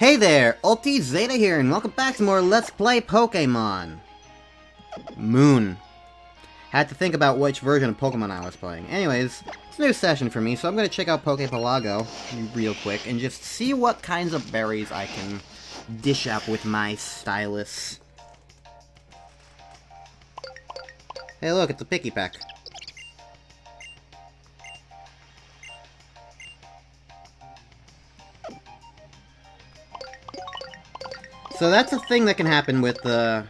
Hey there, Ulti Zeta here, and welcome back to more Let's Play Pokémon. Moon. Had to think about which version of Pokemon I was playing. Anyways, it's a new session for me, so I'm going to check out Poképelago real quick and just see what kinds of berries I can dish up with my stylus. Hey look, it's a picky peck. So that's a thing that can happen with the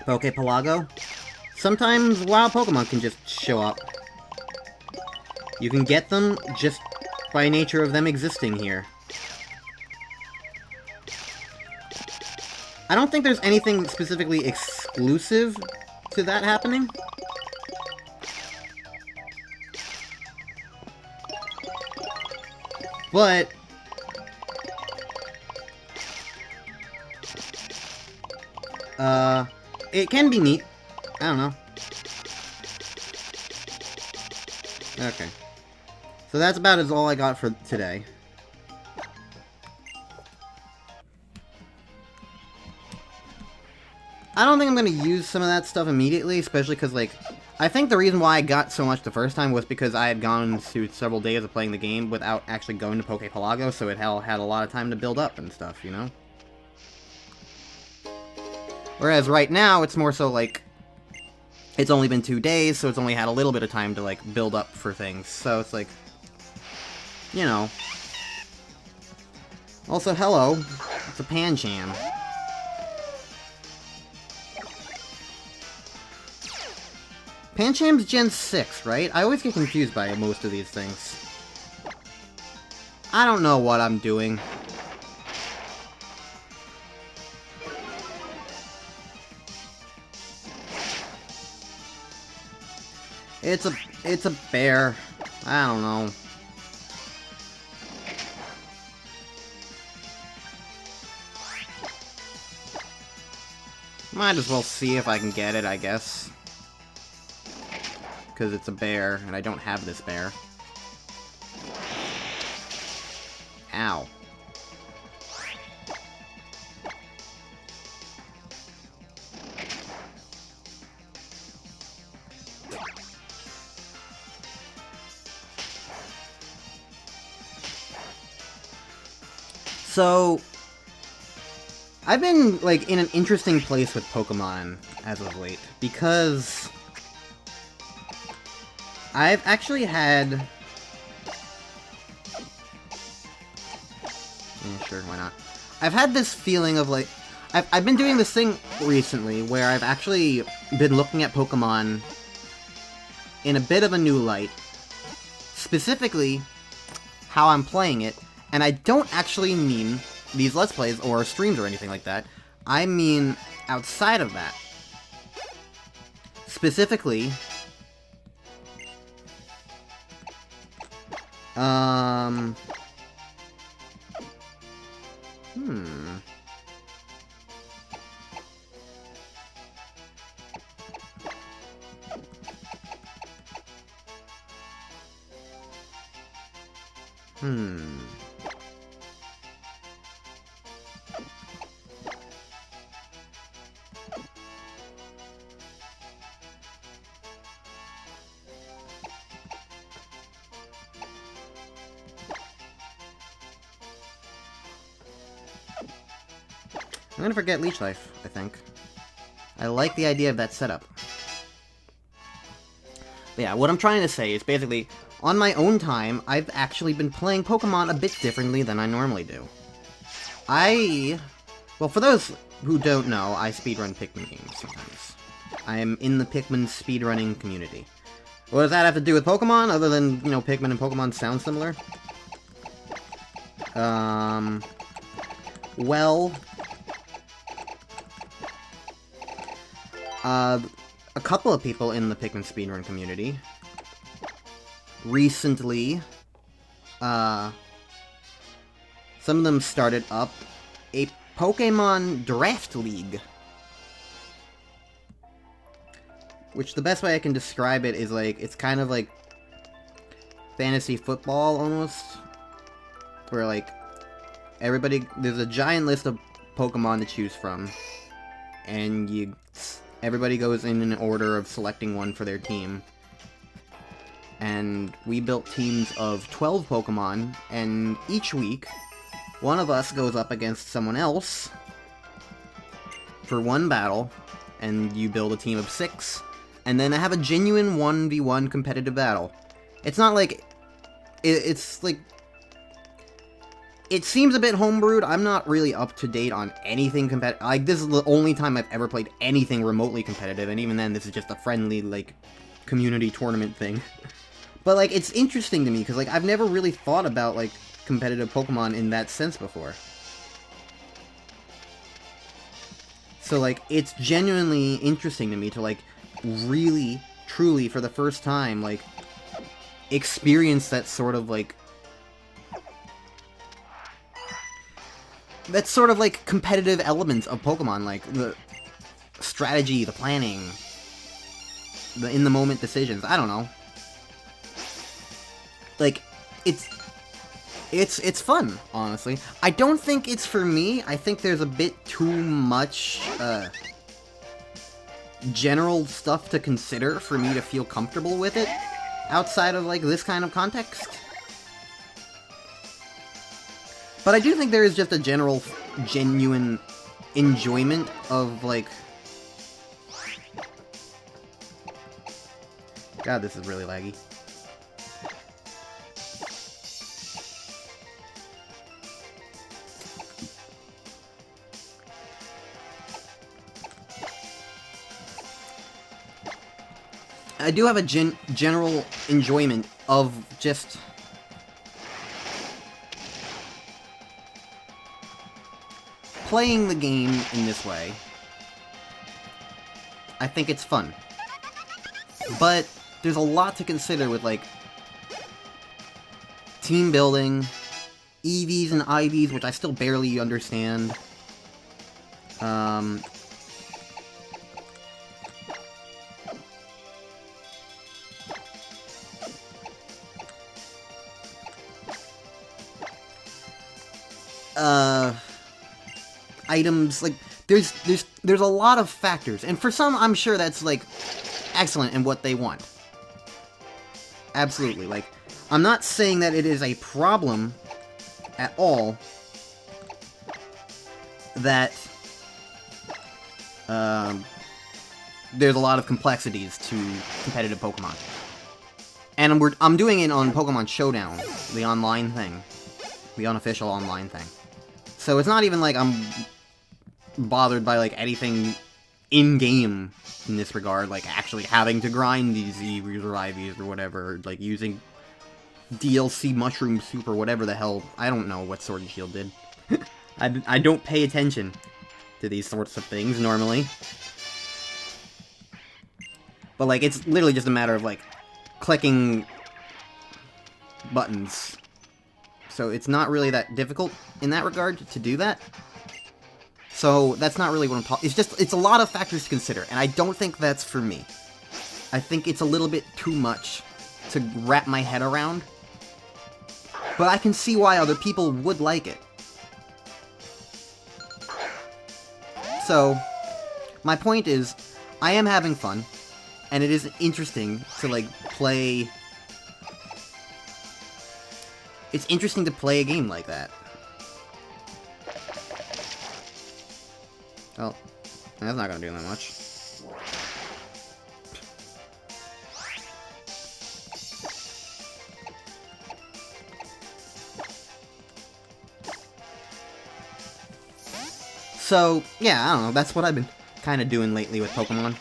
Poképelago. Sometimes wild Pokemon can just show up. You can get them just by nature of them existing here. I don't think there's anything specifically exclusive to that happening. But it can be neat. I don't know. Okay. So that's about as all I got for today. I don't think I'm gonna use some of that stuff immediately, especially because, like, I think the reason why I got so much the first time was because I had gone through several days of playing the game without actually going to Poképelago, so it had a lot of time to build up and stuff, you know? Whereas right now, it's more so like, it's only been 2 days, so it's only had a little bit of time to, like, build up for things. So it's like, you know. Also, hello. It's a Pancham. Pancham's Gen 6, right? I always get confused by most of these things. I don't know what I'm doing. It's a bear. I don't know. Might as well see if I can get it, I guess. Because it's a bear, and I don't have this bear. Ow. So, I've been, like, in an interesting place with Pokemon as of late, because I've actually had... Yeah, sure, why not? I've had this feeling of, like... I've been doing this thing recently where I've actually been looking at Pokemon in a bit of a new light. Specifically, how I'm playing it. And I don't actually mean these Let's Plays or streams or anything like that. I mean outside of that. Specifically, I'm gonna forget Leech Life, I think. I like the idea of that setup. But yeah, what I'm trying to say is basically, on my own time, I've actually been playing Pokemon a bit differently than I normally do. Well, for those who don't know, I speedrun Pikmin games sometimes. I am in the Pikmin speedrunning community. What does that have to do with Pokemon, other than, you know, Pikmin and Pokemon sound similar? Well... a couple of people in the Pikmin speedrun community recently, some of them started up a Pokemon Draft League. Which the best way I can describe it is like, it's kind of like fantasy football almost. Where like, there's a giant list of Pokemon to choose from, and everybody goes in an order of selecting one for their team. And we built teams of 12 Pokemon, and each week, one of us goes up against someone else for one battle, and you build a team of 6, and then I have a genuine 1v1 competitive battle. It's not like... It's like... It seems a bit homebrewed. I'm not really up to date on anything competitive. Like, this is the only time I've ever played anything remotely competitive, and even then, this is just a friendly, like, community tournament thing. But, like, it's interesting to me, because, like, I've never really thought about, like, competitive Pokemon in that sense before. So, like, it's genuinely interesting to me to, like, really, truly, for the first time, like, experience that sort of, like, that's sort of, like, competitive elements of Pokemon, like, the strategy, the planning, the in-the-moment decisions, I don't know. Like, it's fun, honestly. I don't think it's for me. I think there's a bit too much, general stuff to consider for me to feel comfortable with it, outside of, like, this kind of context. But I do think there is just a general, genuine enjoyment of, like... God, this is really laggy. I do have a general enjoyment of just... playing the game in this way. I think it's fun. But there's a lot to consider with, like, team building, EVs and IVs, which I still barely understand. Items, like, there's a lot of factors, and for some, I'm sure that's, like, excellent in what they want. Absolutely, like, I'm not saying that it is a problem at all that, there's a lot of complexities to competitive Pokemon. And I'm doing it on Pokemon Showdown, the online thing. The unofficial online thing. So it's not even like I'm bothered by, like, anything in-game in this regard, like actually having to grind these EVs or IVs or whatever, like using DLC Mushroom Soup or whatever the hell. I don't know what Sword and Shield did. I don't pay attention to these sorts of things normally. But, like, it's literally just a matter of, like, clicking buttons. So it's not really that difficult in that regard to do that. So that's not really what I'm talking... it's a lot of factors to consider, and I don't think that's for me. I think it's a little bit too much to wrap my head around. But I can see why other people would like it. So, my point is, I am having fun, and it is interesting to, like, play... It's interesting to play a game like that. Well, that's not gonna do that much. So, yeah, I don't know, that's what I've been kind of doing lately with Pokemon.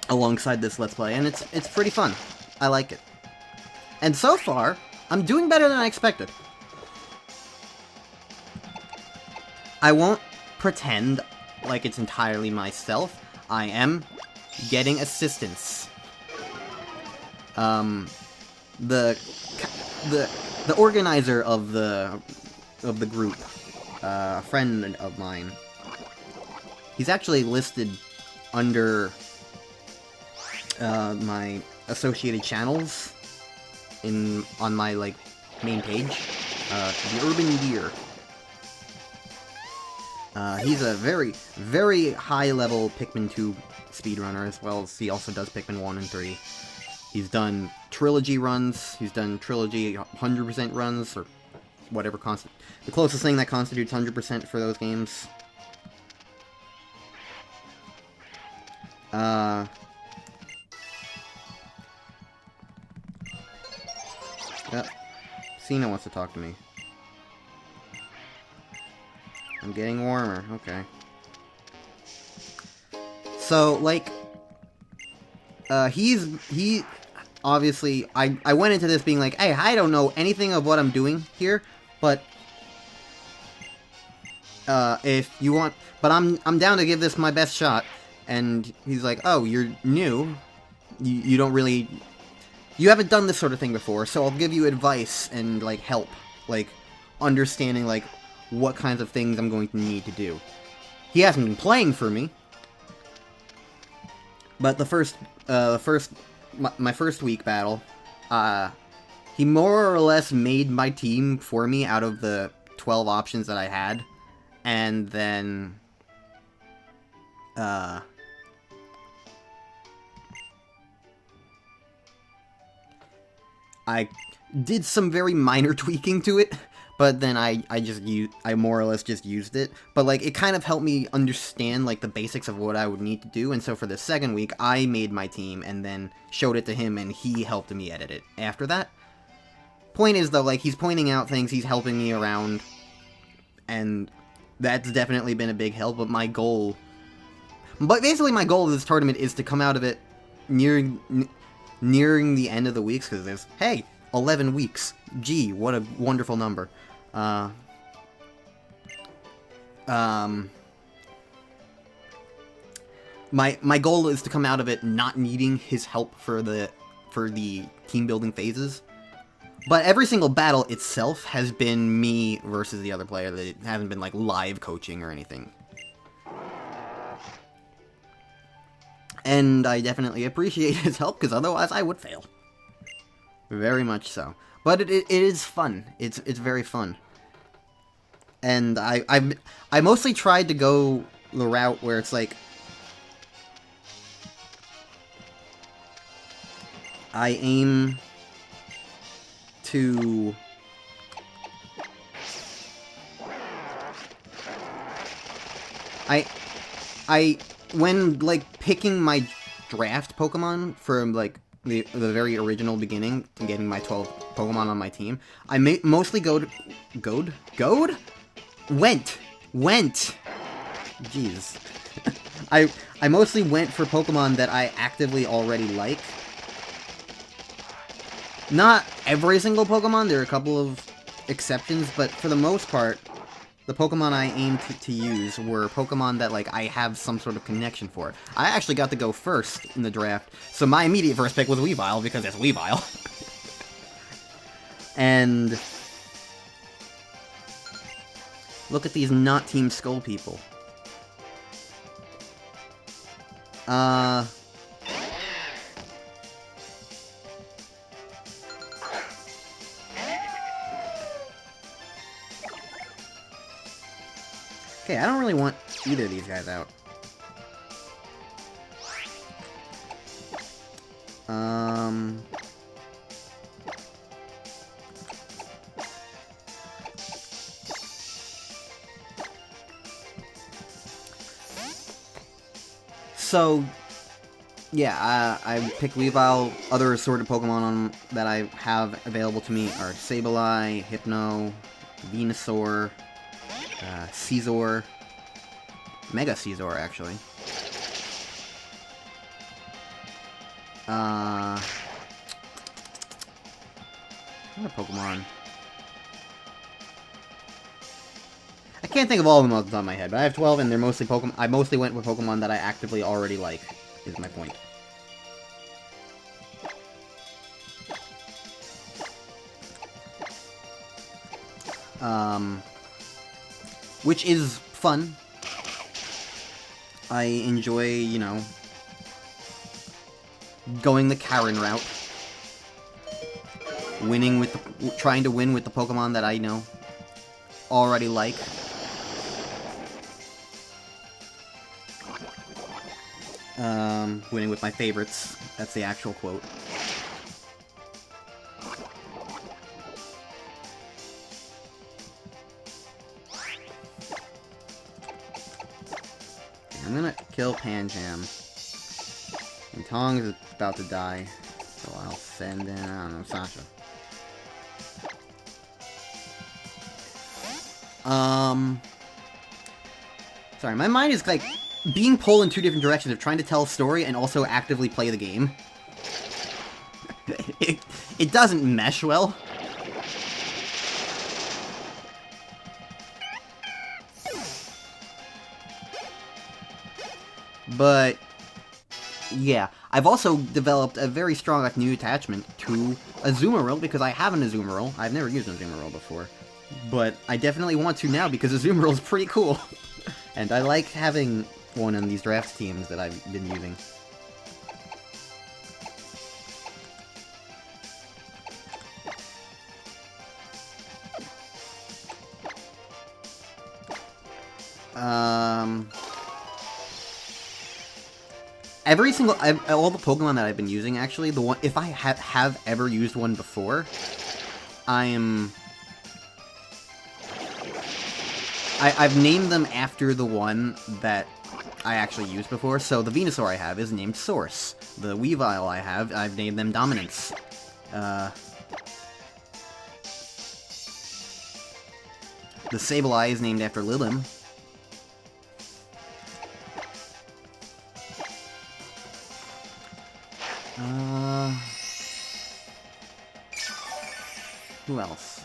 Alongside this Let's Play, and it's pretty fun. I like it. And so far, I'm doing better than I expected. I won't pretend like it's entirely myself. I am getting assistance. The organizer of the group, a friend of mine, he's actually listed under my associated channels on my, like, main page. The Urban Deer. He's a very, very high-level Pikmin 2 speedrunner, as well as he also does Pikmin 1 and 3. He's done trilogy runs, he's done trilogy 100% runs, or whatever the closest thing that constitutes 100% for those games. Cena wants to talk to me. I'm getting warmer, okay. So, like, he obviously, I went into this being like, hey, I don't know anything of what I'm doing here, but, if you want, but I'm down to give this my best shot. And he's like, oh, you're new, you don't really, you haven't done this sort of thing before, so I'll give you advice and, like, help, like, understanding, like, what kinds of things I'm going to need to do. He hasn't been playing for me, but my first week battle, he more or less made my team for me out of the 12 options that I had, and then, I did some very minor tweaking to it, but then I more or less just used it. But, like, it kind of helped me understand, like, the basics of what I would need to do, and so for the second week, I made my team, and then showed it to him, and he helped me edit it after that. Point is, though, like, he's pointing out things, he's helping me around, and that's definitely been a big help, but my goal... But basically my goal of this tournament is to come out of it nearing the end of the weeks, because there's, hey, 11 weeks. Gee, what a wonderful number. My goal is to come out of it not needing his help for the team building phases. But every single battle itself has been me versus the other player. It hasn't been, like, live coaching or anything. And I definitely appreciate his help, because otherwise I would fail. Very much so. But it is fun. It's very fun. And I mostly tried to go the route where it's like, I aim to... when, like, picking my draft Pokemon from, like, the very original beginning to getting my 12 Pokemon on my team, I mostly went! Jeez. I mostly went for Pokemon that I actively already like. Not every single Pokemon, there are a couple of exceptions, but for the most part, the Pokemon I aimed to use were Pokemon that, like, I have some sort of connection for. I actually got to go first in the draft, so my immediate first pick was Weavile, because it's Weavile. And... look at these not Team Skull people. Okay, I don't really want either of these guys out. So, yeah, I picked Weavile. Other assorted Pokemon that I have available to me are Sableye, Hypno, Venusaur, Caesar, Mega Caesar, actually. What Pokemon? I can't think of all of them off the top of my head, but I have 12, and they're mostly Pokemon. I mostly went with Pokemon that I actively already like, is my point. Which is fun. I enjoy, you know, going the Karen route. Trying to win with the Pokemon that I know already like. Winning with my favorites. That's the actual quote. I'm gonna kill Panjam. And Tong is about to die. So I'll send in, I don't know, Sasha. Sorry, my mind is like being pulled in two different directions of trying to tell a story and also actively play the game. it doesn't mesh well. But yeah, I've also developed a very strong like, new attachment to Azumarill because I have an Azumarill. I've never used an Azumarill before. But I definitely want to now because Azumarill is pretty cool. And I like having one of these draft teams that I've been using. Every single, all the Pokemon that I've been using, actually, the one, if I have ever used one before, I've named them after the one that I actually used before. So the Venusaur I have is named Source. The Weavile I have, I've named them Dominance. The Sableye is named after Lilim. Who else?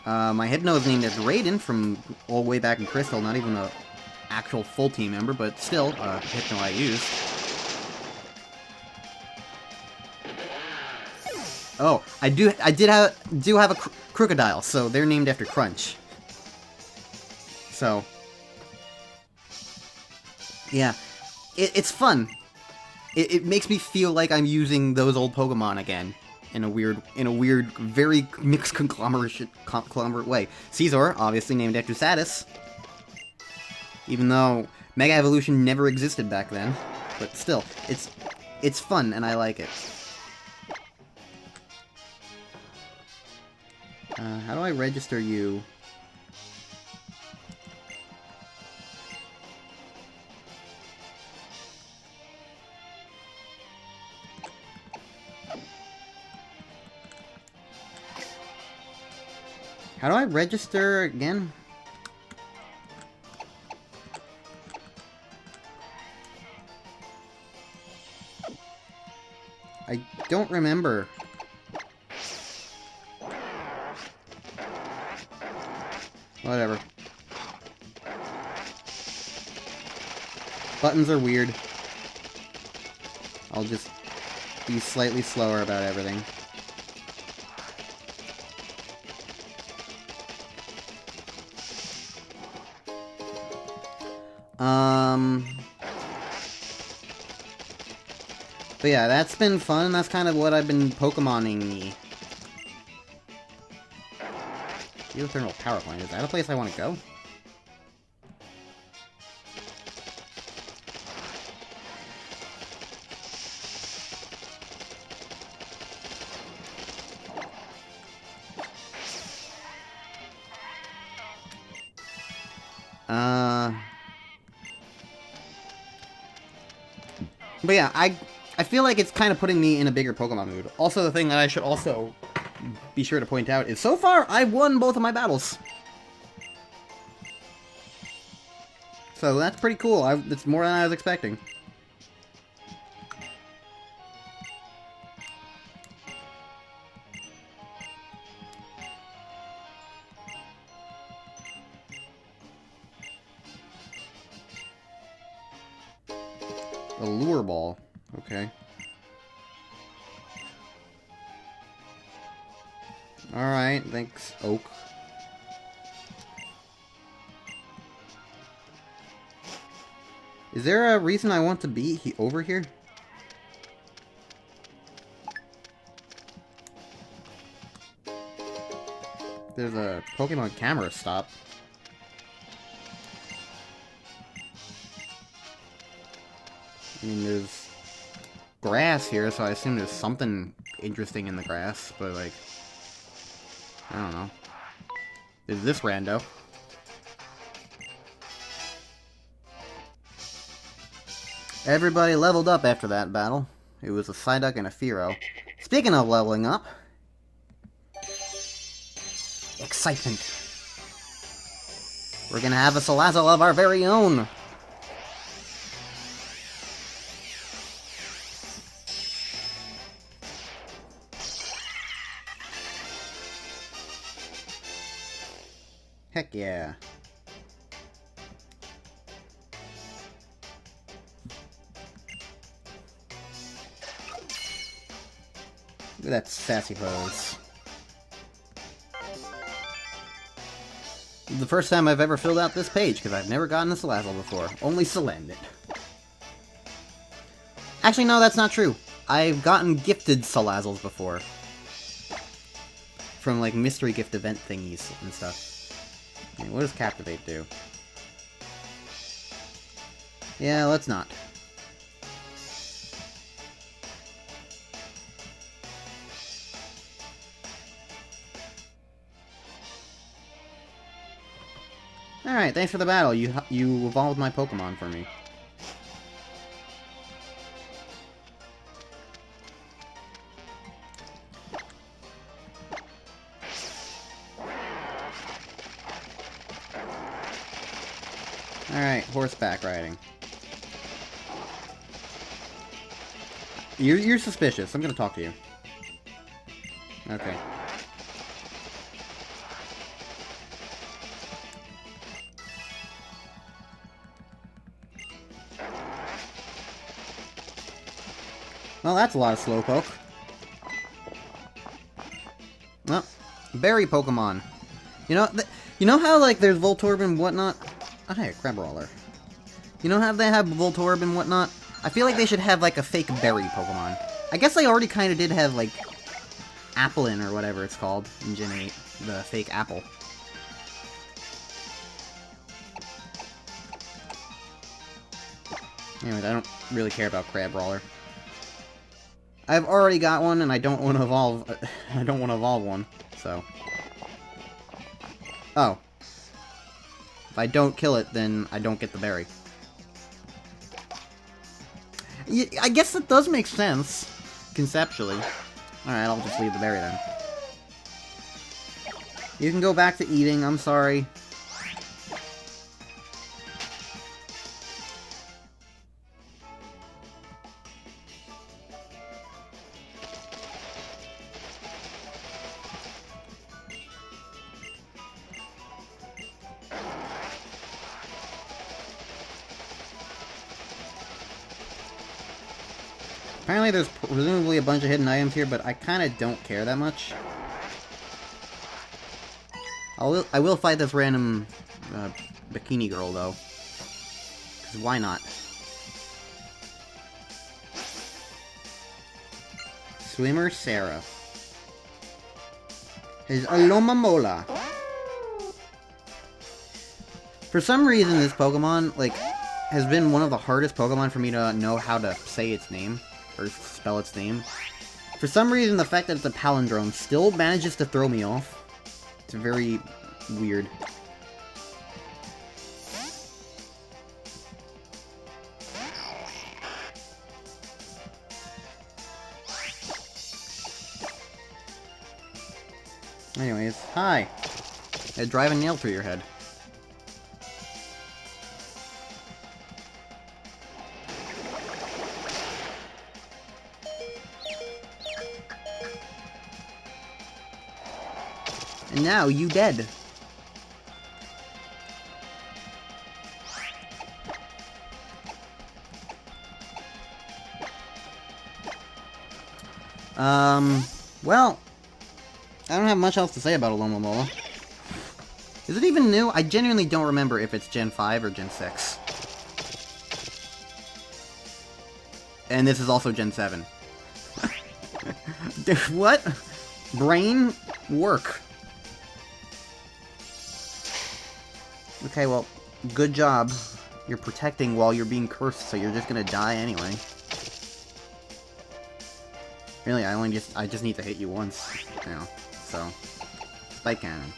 My Hypno is named after Raiden from all the way back in Crystal, not even a actual full team member, but still, Hypno I used. Oh, I do have a Crocodile, so they're named after Crunch. So, yeah, it's fun. It makes me feel like I'm using those old Pokemon again. In a weird, very mixed conglomerate way. Caesar, obviously named after Satis. Even though Mega Evolution never existed back then. But still, it's fun and I like it. How do I register you? How do I register again? I don't remember. Whatever. Buttons are weird. I'll just be slightly slower about everything. But yeah, that's been fun. That's kind of what I've been Pokemoning. Geothermal power plant. Is that a place I want to go? But yeah, I feel like it's kind of putting me in a bigger Pokemon mood. Also, the thing that I should also be sure to point out is, so far, I've won both of my battles. So that's pretty cool. It's more than I was expecting. A lure ball. Okay. Alright, thanks, Oak. Is there a reason I want to be over here? There's a Pokemon camera stop. I mean, there's grass here, so I assume there's something interesting in the grass, but, like, I don't know. Is this rando? Everybody leveled up after that battle. It was a Psyduck and a Fearow. Speaking of leveling up... excitement. We're gonna have a Salazzle of our very own. Heck yeah. Look at that sassy pose. The first time I've ever filled out this page, because I've never gotten a Salazzle before. Only Salandit. Actually, no, that's not true. I've gotten gifted Salazzles before. From, like, mystery gift event thingies and stuff. Okay, what does Captivate do? Yeah, let's not. Alright, thanks for the battle. You evolved my Pokemon for me. Alright, horseback riding. You're suspicious. I'm gonna talk to you. Okay. Well, that's a lot of Slowpoke. Well, berry Pokemon. You know how, like, there's Voltorb and whatnot? Oh, hey, a Crabrawler. You know how they have Voltorb and whatnot? I feel like they should have, like, a fake berry Pokemon. I guess they already kind of did have, like, Applin or whatever it's called in Gen 8. The fake apple. Anyways, I don't really care about Crabrawler. I've already got one, and I don't want to evolve. I don't want to evolve one, so. Oh. If I don't kill it, then I don't get the berry. Yeah, I guess that does make sense, conceptually. Alright, I'll just leave the berry then. You can go back to eating, I'm sorry. Apparently there's presumably a bunch of hidden items here, but I kind of don't care that much. I will fight this random bikini girl, though. Because why not? Swimmer Sarah. Is Alomomola. For some reason, this Pokemon, like, has been one of the hardest Pokemon for me to know how to say its name. Or spell its name. For some reason, the fact that it's a palindrome still manages to throw me off. It's very weird. Anyways, hi. I drive a nail through your head. And now, you dead. Well, I don't have much else to say about Alomomola. Is it even new? I genuinely don't remember if it's Gen 5 or Gen 6. And this is also Gen 7. What? Brain work. Okay, well, good job. You're protecting while you're being cursed, so you're just gonna die anyway. Really, I just need to hit you once, you know, so... Spike Cannon.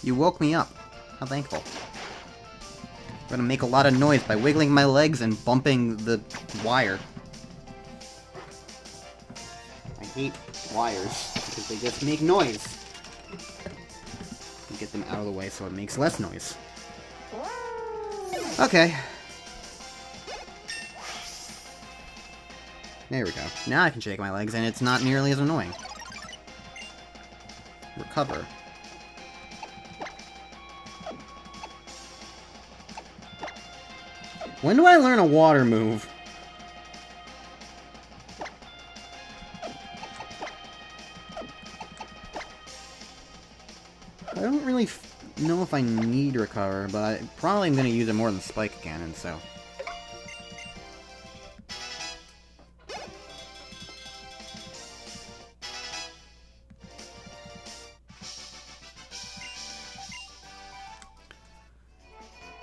You woke me up. How thankful. I'm gonna make a lot of noise by wiggling my legs and bumping the wire. I hate wires, because they just make noise. Get them out of the way so it makes less noise. Okay. There we go. Now I can shake my legs and it's not nearly as annoying. Recover. When do I learn a water move? I don't really know if I need recover, but I probably am going to use it more than Spike Cannon, so...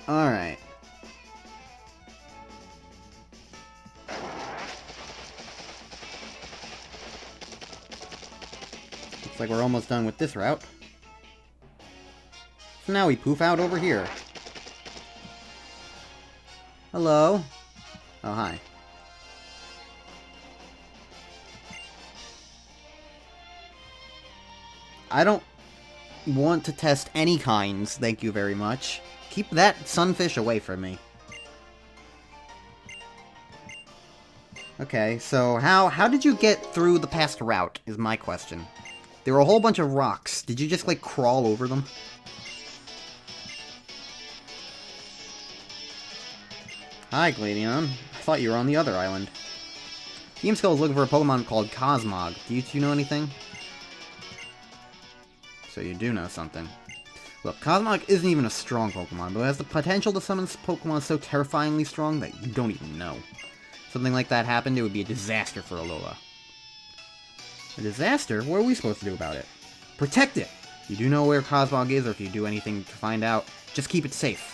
Alright. Looks like we're almost done with this route. So now we poof out over here. Hello? Oh, hi. I don't want to test any kinds, thank you very much. Keep that sunfish away from me. Okay, so how did you get through the past route, is my question. There were a whole bunch of rocks. Did you just, like, crawl over them? Hi, Gladion. I thought you were on the other island. Team Skull is looking for a Pokemon called Cosmog. Do you know anything? So you do know something. Look, Cosmog isn't even a strong Pokemon, but it has the potential to summon Pokemon so terrifyingly strong that you don't even know. If something like that happened, it would be a disaster for Alola. A disaster? What are we supposed to do about it? Protect it! You do know where Cosmog is, or if you do anything to find out, just keep it safe.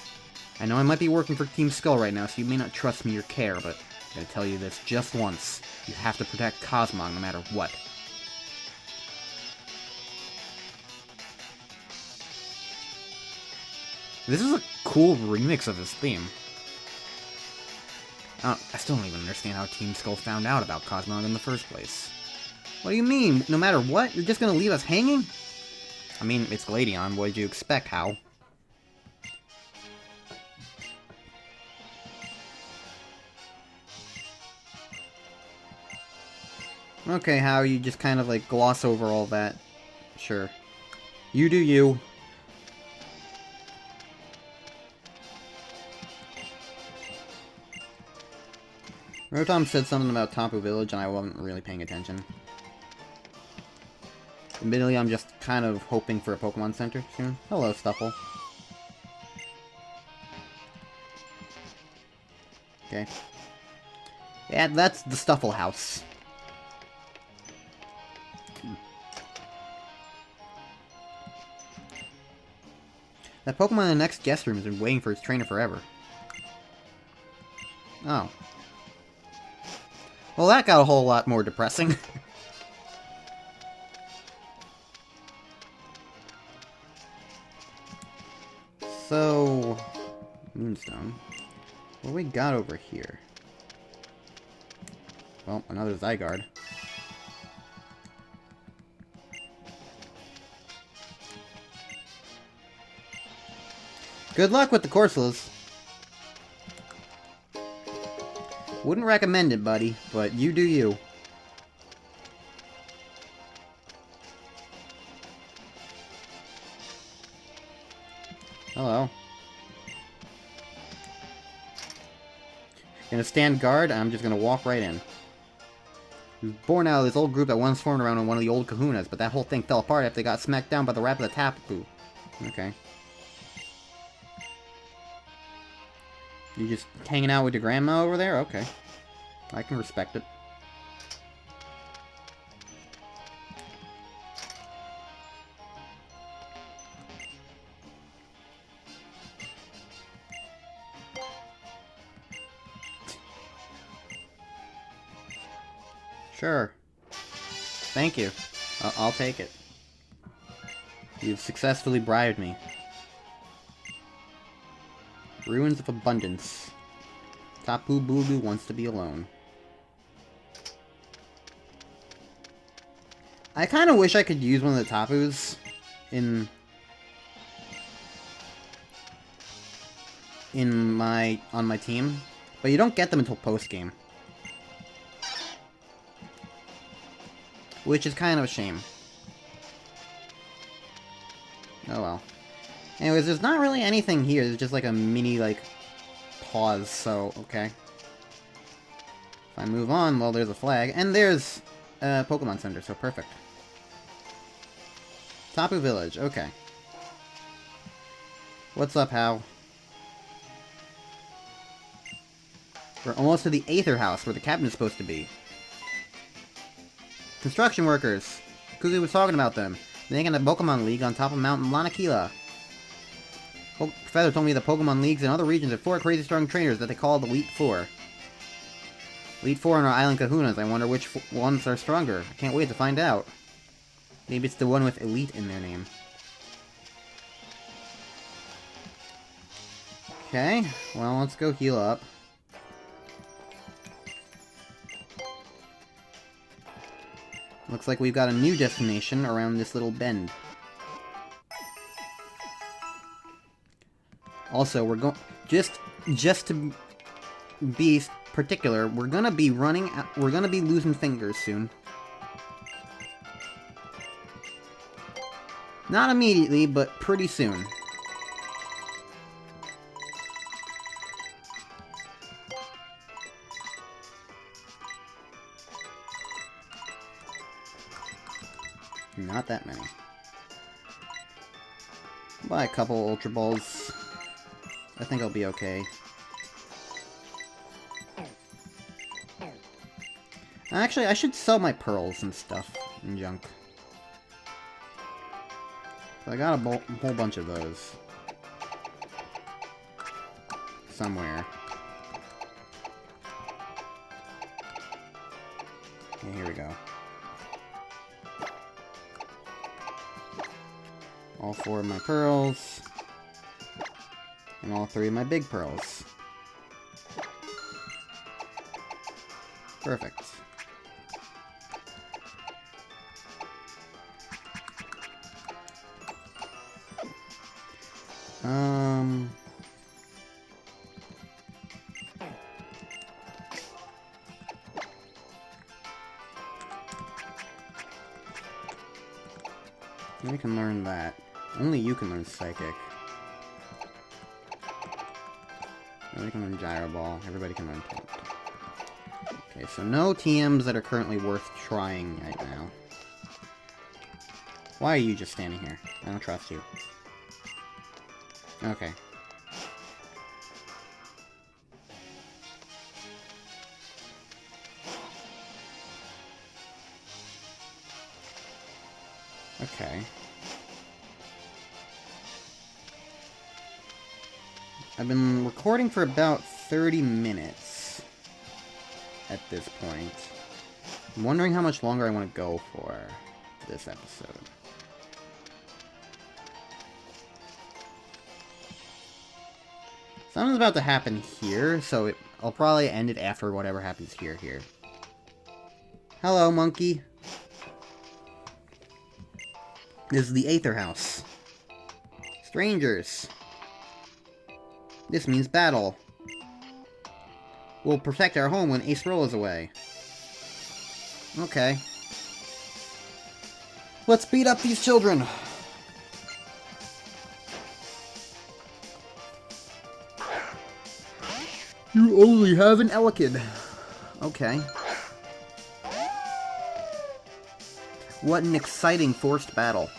I know I might be working for Team Skull right now, so you may not trust me or care, but I'm gonna tell you this just once. You have to protect Cosmog no matter what. This is a cool remix of this theme. I still don't even understand how Team Skull found out about Cosmog in the first place. What do you mean? No matter what? You're just gonna leave us hanging? I mean, it's Gladion. What did you expect, Hal? Okay, Hal, you just kind of, like, gloss over all that. Sure. You do you. Rotom said something about Tapu Village, and I wasn't really paying attention. Admittedly, I'm just kind of hoping for a Pokemon Center soon. Hello, Stuffle. Okay. Yeah, that's the Stuffle house. That Pokemon in the next guest room has been waiting for its trainer forever. Oh. Well, that got a whole lot more depressing. So... Moonstone. What do we got over here? Well, another Zygarde. Good luck with the Corsolas. Wouldn't recommend it, buddy, but you do you. Hello. Gonna stand guard, I'm just gonna walk right in. He was born out of this old group that once formed around one of the old kahunas, but that whole thing fell apart after they got smacked down by the Wrath of the Tapu. Okay. You just hanging out with your grandma over there? Okay. I can respect it. Sure. Thank you. I'll take it. You've successfully bribed me. Ruins of Abundance. Tapu Bulu wants to be alone. I kind of wish I could use one of the Tapus on my team, but you don't get them until post-game. Which is kind of a shame. Oh well. Anyways, there's not really anything here. There's just like a mini, like, pause, so, okay. If I move on, well, there's a flag. And there's a Pokemon Center, so perfect. Tapu Village, okay. What's up, Hal? We're almost to the Aether House, where the captain is supposed to be. Construction workers! Kuzu was talking about them. They're making a Pokemon League on top of Mountain Lanakila. Professor told me the Pokemon Leagues in other regions have 4 crazy strong trainers that they call the Elite Four. Elite Four on our island kahunas. I wonder which ones are stronger. I can't wait to find out. Maybe it's the one with Elite in their name. Okay, well, let's go heal up. Looks like we've got a new destination around this little bend. Also, we're going just to be particular, we're gonna be losing fingers soon. Not immediately, but pretty soon. Not that many. Buy a couple Ultra Balls. I think I'll be okay. Actually, I should sell my pearls and stuff and junk. I got a whole bunch of those. Somewhere. Okay, here we go. All 4 of my pearls. And all 3 of my big pearls. Perfect. I can learn that. Only you can learn Psychic. Everybody can learn Gyro Ball. Everybody can learn Taunt. Okay, so no TMs that are currently worth trying right now. Why are you just standing here? I don't trust you. Okay. Okay. I've been recording for about 30 minutes at this point. I'm wondering how much longer I want to go for this episode. Something's about to happen here, so I'll probably end it after whatever happens here. Hello, monkey. This is the Aether House. Strangers. This means battle. We'll protect our home when Ace Roll is away. Okay. Let's beat up these children. You only have an Elekid. Okay. What an exciting forced battle.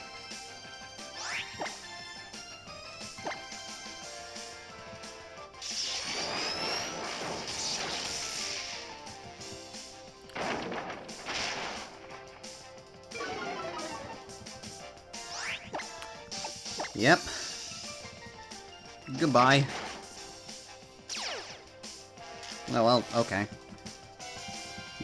Yep. Goodbye. Oh, well, okay.